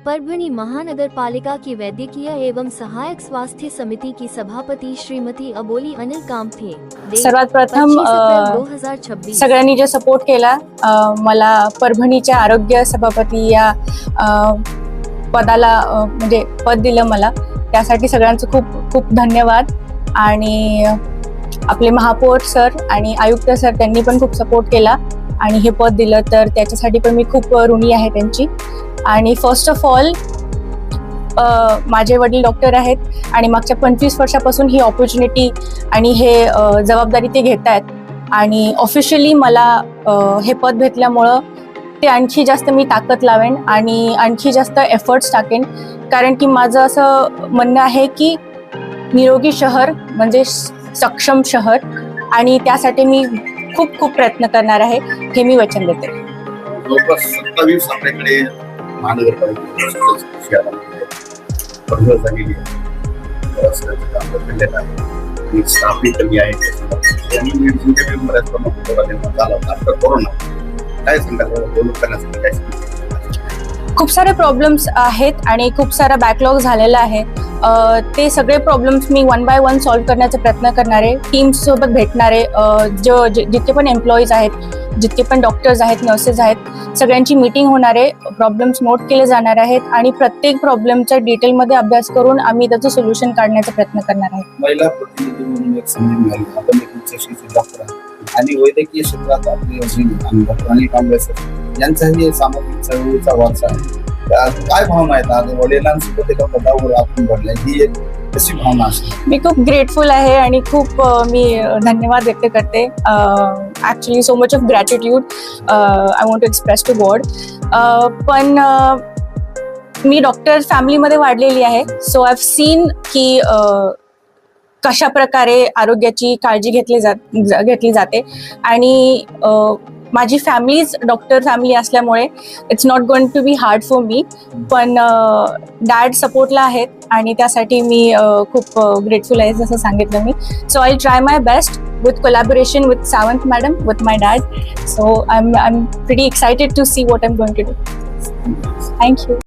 परभणी महानगर पालिका की वैद्यकीय एवं सहायक स्वास्थ्य समिति की सभापति श्रीमती अबोली अनिल कामथे। सर्वात प्रथम 2026 सगळ्यांनी जो सपोर्ट केला मला परभणीच्या आरोग्य सभापती या पदाला म्हणजे पद दिलं मला, त्यासाठी सगळ्यांचं खूप खूप धन्यवाद। आणि आपले महापौर सर आणि आयुक्त सर त्यांनी पण खूप सपोर्ट केला आणि हे पद दिलं, तर त्याच्यासाठी पण मी खूप ऋणी आहे त्यांची। आणि फर्स्ट ऑफ ऑल माझे वडील डॉक्टर आहेत आणि मागच्या 25 वर्षापासून ही ऑपॉर्च्युनिटी आणि हे जबाबदारी ते घेत आहेत आणि ऑफिशियली मला हे पद भेटल्यामुळं ते आणखी जास्त मी ताकद लावेन आणि आणखी जास्त एफर्ट्स टाकेन, कारण की माझं असं म्हणणं आहे की निरोगी शहर म्हणजे सक्षम शहर, आणि त्यासाठी मी खूप खूप प्रयत्न करणार आहे, हे मी वचन देते। जवळपास 27 आपल्याकडे महानगरपालिका झालेली आहे, स्टाफही कमी आहे कोरोना, काय सांगाल? खूप सारे प्रॉब्लेम्स आहेत आणि खूप सारा बॅकलॉग झालेला आहे। ते सगळे problems me one by one solve करण्याचा प्रयत्न करणार आहे। टीम्स सोबत भेटणारे जितके पण एम्प्लॉईज आहेत, जितके पण डॉक्टर्स आहेत, नर्सेस आहेत, सगळ्यांची मीटिंग होणार आहे, प्रॉब्लेम्स नोट केले जाणार आहेत आणि प्रत्येक प्रॉब्लेमचा डिटेलमध्ये अभ्यास करून आम्ही त्याचं सोल्युशन काढण्याचा प्रयत्न करणार आहे। महिला प्रतिनिधी म्हणून एक संधी मिळाली, आपण एक उच्च डॉक्टर आणि वैद्यकीय क्षेत्रात आपले डॉक्टर अनिल कामथे यांचाही सामाजिक चळवळीचा वारसा आहे। काय भावना आहेत आज वडिलांसोबत एका पदावर आपण घडलाय, ही एक कशी भावना असते? मी खूप ग्रेटफुल आहे आणि खूप मी धन्यवाद व्यक्त करते। Actually so much of gratitude I want to express to God. पण मी डॉक्टर फॅमिलीमध्ये वाढलेली आहे, सो आय हॅव सीन की कशा प्रकारे आरोग्याची काळजी घेतली जाते आणि माझी फॅमिलीज डॉक्टर फॅमिली असल्यामुळे it's not going to be hard for me, पण डॅड सपोर्टला आहेत आणि त्यासाठी मी खूप ग्रेटफुल आहे, जसं सांगितलं मी। So I try my best with collaboration with Sawant madam, with my dad. So I'm pretty excited to see what I'm going to do. Thank you.